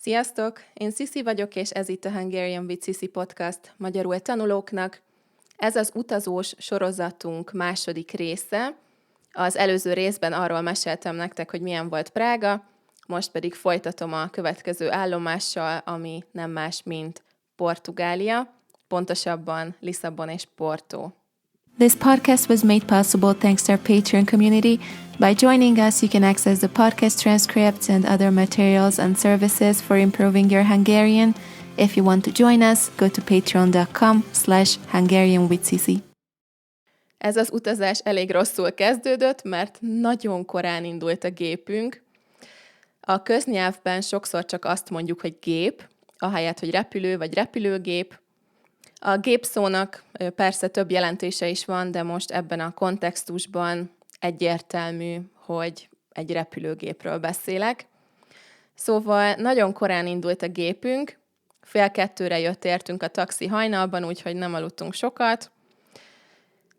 Sziasztok! Én Sisi vagyok, és ez itt a Hungarian with Sisi podcast magyarul tanulóknak. Ez az utazós sorozatunk második része. Az előző részben arról meséltem nektek, hogy milyen volt Prága, most pedig folytatom a következő állomással, ami nem más, mint Portugália, pontosabban Lisszabon és Porto. This podcast was made possible thanks to our Patreon community. By joining us, you can access the podcast transcripts and other materials and services for improving your Hungarian. If you want to join us, go to patreon.com/HungarianWithSisi. Ez az utazás elég rosszul kezdődött, mert nagyon korán indult a gépünk. A köznyelvben sokszor csak azt mondjuk, hogy gép, ahelyett, hogy repülő vagy repülőgép. A gépszónak persze több jelentése is van, de most ebben a kontextusban egyértelmű, hogy egy repülőgépről beszélek. Szóval nagyon korán indult a gépünk, 1:30 jött értünk a taxi hajnalban, úgyhogy nem aludtunk sokat.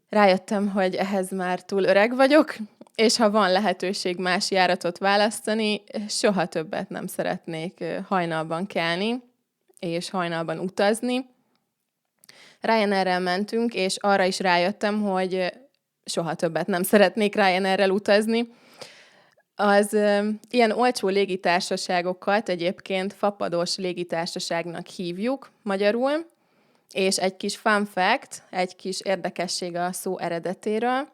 Rájöttem, hogy ehhez már túl öreg vagyok, és ha van lehetőség más járatot választani, soha többet nem szeretnék hajnalban kelni, és hajnalban utazni. Ryanairrel mentünk, és arra is rájöttem, hogy soha többet nem szeretnék Ryanairrel utazni. Az ilyen olcsó légitársaságokat egyébként fapados légitársaságnak hívjuk magyarul, és egy kis fun fact, egy kis érdekesség a szó eredetéről.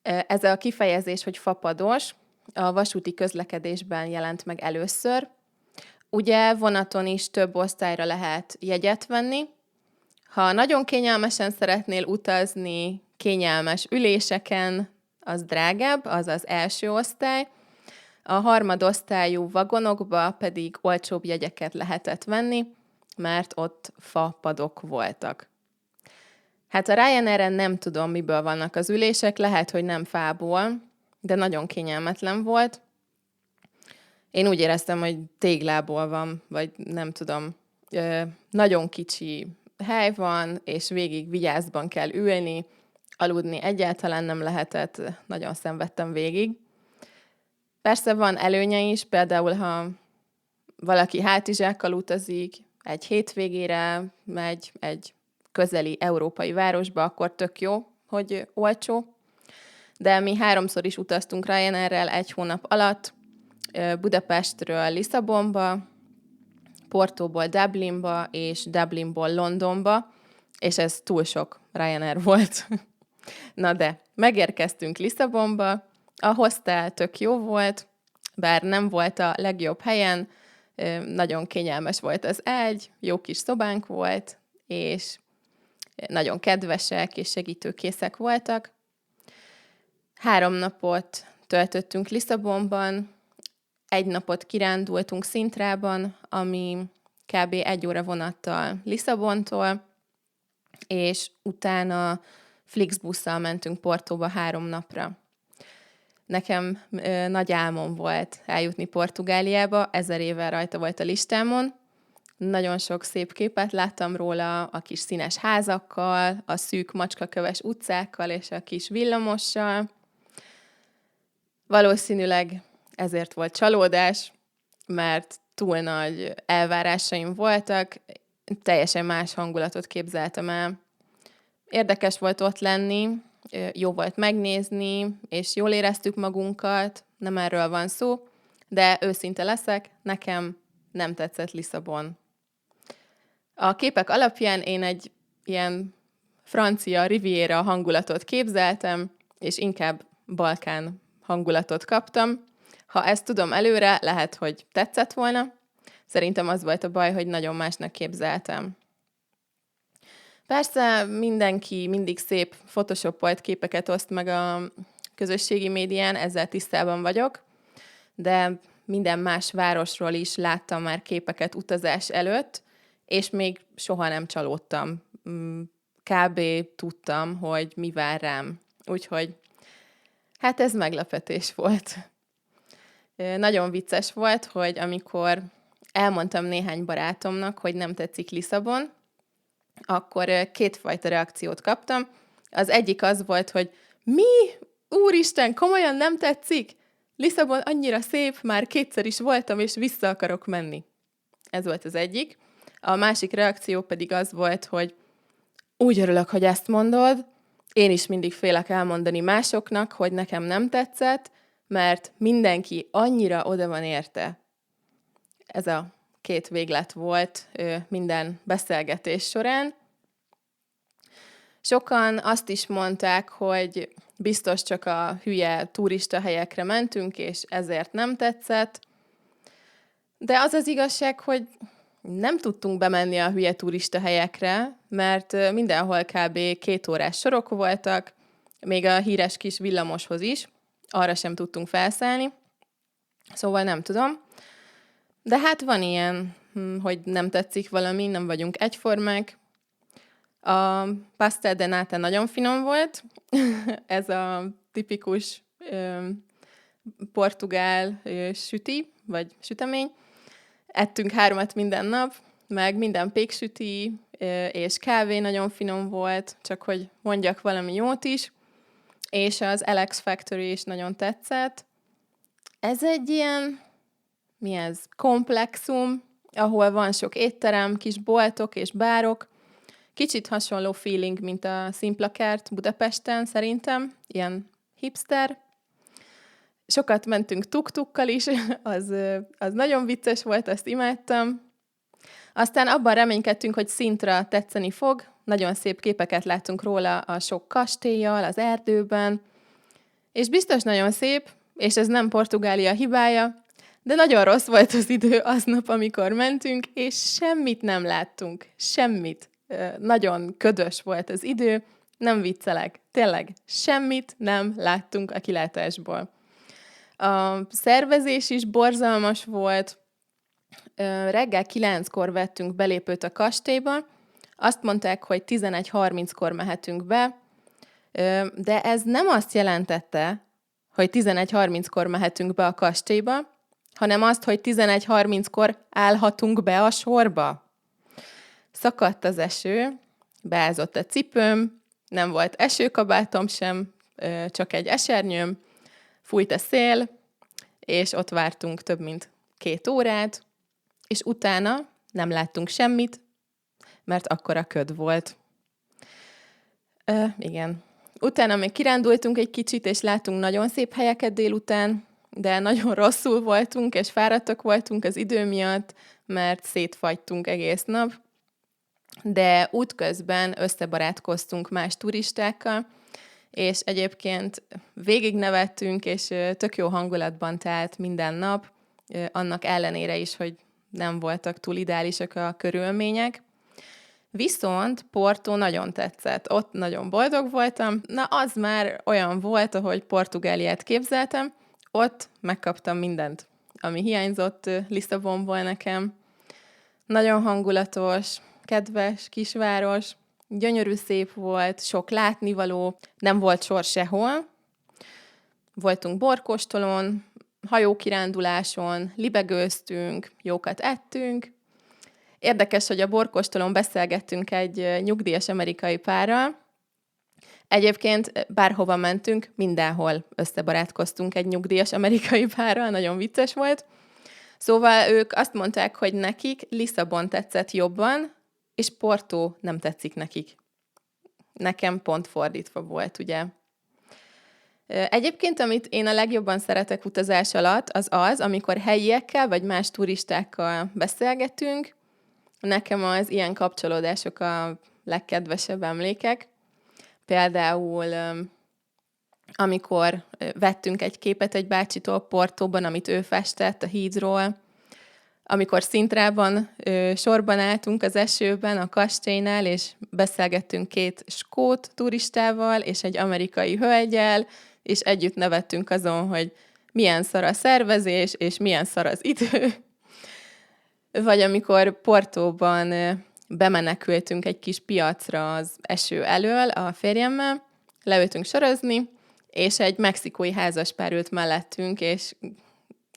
Ez a kifejezés, hogy fapados, a vasúti közlekedésben jelent meg először. Ugye vonaton is több osztályra lehet jegyet venni. Ha nagyon kényelmesen szeretnél utazni, kényelmes üléseken, az drágább, az az első osztály. A harmadosztályú vagonokba pedig olcsóbb jegyeket lehetett venni, mert ott fapadok voltak. Hát a Ryanairen nem tudom, miből vannak az ülések, lehet, hogy nem fából, de nagyon kényelmetlen volt. Én úgy éreztem, hogy téglából van, vagy nem tudom, nagyon kicsi hely van, és végig vigyázban kell ülni, aludni egyáltalán nem lehetett, nagyon szenvedtem végig. Persze van előnye is, például ha valaki hátizsákkal utazik, egy hétvégére megy egy közeli európai városba, akkor tök jó, hogy olcsó. De mi 3-szor is utaztunk Ryanairrel 1 hónap alatt, Budapestről Lisszabonba, Portóból Dublinba és Dublinból Londonba, és ez túl sok Ryanair volt. Na de, megérkeztünk Lisszabonba, a hostel tök jó volt, bár nem volt a legjobb helyen, nagyon kényelmes volt az ágy, jó kis szobánk volt, és nagyon kedvesek és segítőkészek voltak. 3 napot töltöttünk Lisszabonban, 1 napot kirándultunk Sintrában, ami kb. 1 óra vonattal Lisszabontól, és utána Flixbusszal mentünk Portóba 3 napra. Nekem nagy álmom volt eljutni Portugáliába, 1000 éve rajta volt a listámon. Nagyon sok szép képet láttam róla, a kis színes házakkal, a szűk macskaköves utcákkal és a kis villamossal. Valószínűleg ezért volt csalódás, mert túl nagy elvárásaim voltak, teljesen más hangulatot képzeltem el. Érdekes volt ott lenni, jó volt megnézni, és jól éreztük magunkat, nem erről van szó, de őszinte leszek, nekem nem tetszett Lisszabon. A képek alapján én egy ilyen francia Riviera hangulatot képzeltem, és inkább Balkán hangulatot kaptam. Ha ezt tudom előre, lehet, hogy tetszett volna. Szerintem az volt a baj, hogy nagyon másnak képzeltem. Persze mindenki mindig szép photoshopolt képeket oszt meg a közösségi médián, ezzel tisztában vagyok, de minden más városról is láttam már képeket utazás előtt, és még soha nem csalódtam. Kb. Tudtam, hogy mi vár rám. Úgyhogy hát ez meglepetés volt. Nagyon vicces volt, hogy amikor elmondtam néhány barátomnak, hogy nem tetszik Lisszabon, akkor 2 fajta reakciót kaptam. Az egyik az volt, hogy mi? Úristen, komolyan nem tetszik? Lisszabon annyira szép, már 2-szer is voltam, és vissza akarok menni. Ez volt az egyik. A másik reakció pedig az volt, hogy úgy örülök, hogy ezt mondod, én is mindig félek elmondani másoknak, hogy nekem nem tetszett, mert mindenki annyira oda van érte. Ez a két véglet volt minden beszélgetés során. Sokan azt is mondták, hogy biztos csak a hülye turista helyekre mentünk, és ezért nem tetszett. De az az igazság, hogy nem tudtunk bemenni a hülye turista helyekre, mert mindenhol kb. 2 órás sorok voltak, még a híres kis villamoshoz is, arra sem tudtunk felszállni, szóval nem tudom. De hát van ilyen, hogy nem tetszik valami, nem vagyunk egyformák. A pastel de nata nagyon finom volt, ez a tipikus portugál süti, vagy sütemény. Ettünk 3 minden nap, meg minden péksüti és kávé nagyon finom volt, csak hogy mondjak valami jót is. És az Alex Factory is nagyon tetszett. Ez egy ilyen, mi ez? Komplexum, ahol van sok étterem, kis boltok és bárok. Kicsit hasonló feeling, mint a Szimplakert Budapesten szerintem, ilyen hipster. Sokat mentünk tuk-tukkal is, az nagyon vicces volt, azt imádtam. Aztán abban reménykedtünk, hogy Sintra tetszeni fog. Nagyon szép képeket láttunk róla a sok kastéllyal, az erdőben. És biztos nagyon szép, és ez nem Portugália hibája, de nagyon rossz volt az idő aznap, amikor mentünk, és semmit nem láttunk. Semmit. Nagyon ködös volt az idő, nem viccelek. Tényleg, semmit nem láttunk a kilátásból. A szervezés is borzalmas volt. Reggel 9-kor vettünk belépőt a kastélyba. Azt mondták, hogy 11:30-kor mehetünk be, de ez nem azt jelentette, hogy 11:30-kor mehetünk be a kastélyba, hanem azt, hogy 11:30-kor állhatunk be a sorba. Szakadt az eső, beázott a cipőm, nem volt esőkabátom sem, csak egy esernyőm, fújt a szél, és ott vártunk több mint 2 órát, és utána nem láttunk semmit, mert akkora köd volt. Igen. Utána még kirándultunk egy kicsit, és láttunk nagyon szép helyeket délután, de nagyon rosszul voltunk, és fáradtak voltunk az idő miatt, mert szétfagytunk egész nap. De útközben összebarátkoztunk más turistákkal, és egyébként végig nevettünk, és tök jó hangulatban telt minden nap, annak ellenére is, hogy nem voltak túl ideálisak a körülmények. Viszont Porto nagyon tetszett, ott nagyon boldog voltam. Na, az már olyan volt, ahogy Portugáliát képzeltem, ott megkaptam mindent, ami hiányzott Lisszabonból nekem. Nagyon hangulatos, kedves kisváros, gyönyörű szép volt, sok látnivaló, nem volt sor sehol. Voltunk borkostolón, hajókiránduláson, libegőztünk, jókat ettünk. Érdekes, hogy a borkostolón beszélgettünk egy nyugdíjas amerikai párral. Egyébként bárhova mentünk, mindenhol összebarátkoztunk egy nyugdíjas amerikai párral, nagyon vicces volt. Szóval ők azt mondták, hogy nekik Lisszabon tetszett jobban, és Porto nem tetszik nekik. Nekem pont fordítva volt, ugye. Egyébként, amit én a legjobban szeretek utazás alatt, az, amikor helyiekkel vagy más turistákkal beszélgetünk. Nekem az ilyen kapcsolódások a legkedvesebb emlékek. Például, amikor vettünk egy képet egy bácsitól Portóban, amit ő festett a hídról, amikor Sintrában sorban álltunk az esőben a kastélynál, és beszélgettünk 2 skót turistával, és egy amerikai hölggyel, és együtt nevettünk azon, hogy milyen szar a szervezés, és milyen szar az idő. Vagy amikor Portóban bemenekültünk egy kis piacra az eső elől a férjemmel, leültünk sörözni, és egy mexikói házaspár ült mellettünk, és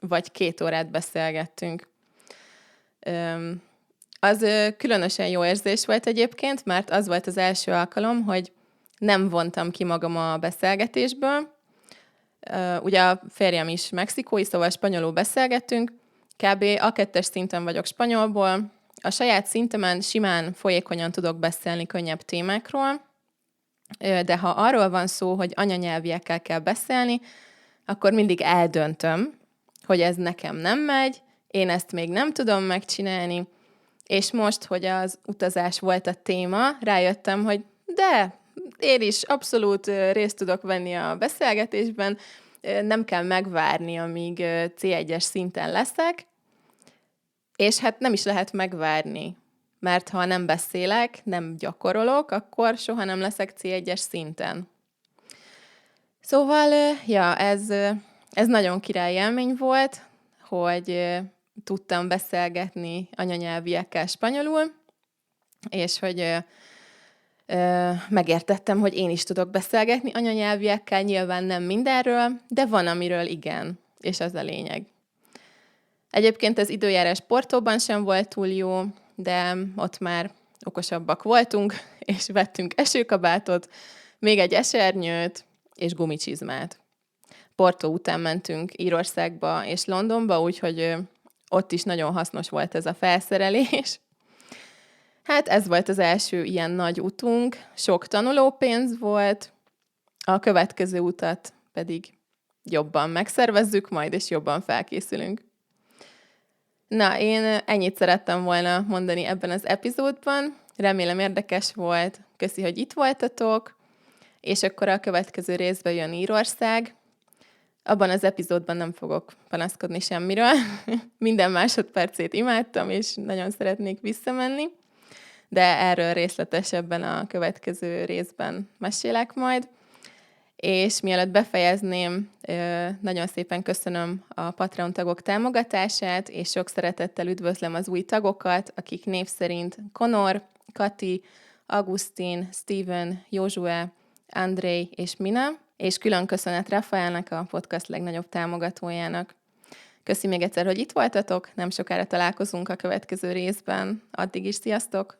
vagy 2 órát beszélgettünk. Az különösen jó érzés volt egyébként, mert az volt az első alkalom, hogy nem vontam ki magam a beszélgetésből. Ugye a férjem is mexikói, szóval spanyolul beszélgettünk, Kb. A2-es szinten vagyok spanyolból. A saját szintemen simán, folyékonyan tudok beszélni könnyebb témákról, de ha arról van szó, hogy anyanyelviekkel kell beszélni, akkor mindig eldöntöm, hogy ez nekem nem megy, én ezt még nem tudom megcsinálni, és most, hogy az utazás volt a téma, rájöttem, hogy de, én is abszolút részt tudok venni a beszélgetésben, nem kell megvárni, amíg C1-es szinten leszek, és hát nem is lehet megvárni, mert ha nem beszélek, nem gyakorolok, akkor soha nem leszek C1-es szinten. Szóval, ja, ez nagyon király élmény volt, hogy tudtam beszélgetni anyanyelviekkel spanyolul, és hogy megértettem, hogy én is tudok beszélgetni anyanyelviekkel, nyilván nem mindenről, de van, amiről igen, és az a lényeg. Egyébként az időjárás Portóban sem volt túl jó, de ott már okosabbak voltunk, és vettünk esőkabátot, még egy esernyőt és gumicsizmát. Porto után mentünk Írországba és Londonba, úgyhogy ott is nagyon hasznos volt ez a felszerelés. Hát ez volt az első ilyen nagy utunk, sok tanulópénz volt, a következő utat pedig jobban megszervezzük majd, és jobban felkészülünk. Na, én ennyit szerettem volna mondani ebben az epizódban. Remélem érdekes volt. Köszi, hogy itt voltatok. És akkor a következő részben jön Írország. Abban az epizódban nem fogok panaszkodni semmiről. Minden másodpercét imádtam, és nagyon szeretnék visszamenni. De erről részletesebben a következő részben mesélek majd. És mielőtt befejezném, nagyon szépen köszönöm a Patreon tagok támogatását, és sok szeretettel üdvözlöm az új tagokat, akik név szerint Conor, Kati, Augustin, Steven, Józsué, Andrei és Mina, és külön köszönet Rafaelnek, a podcast legnagyobb támogatójának. Köszi még egyszer, hogy itt voltatok, nem sokára találkozunk a következő részben. Addig is sziasztok!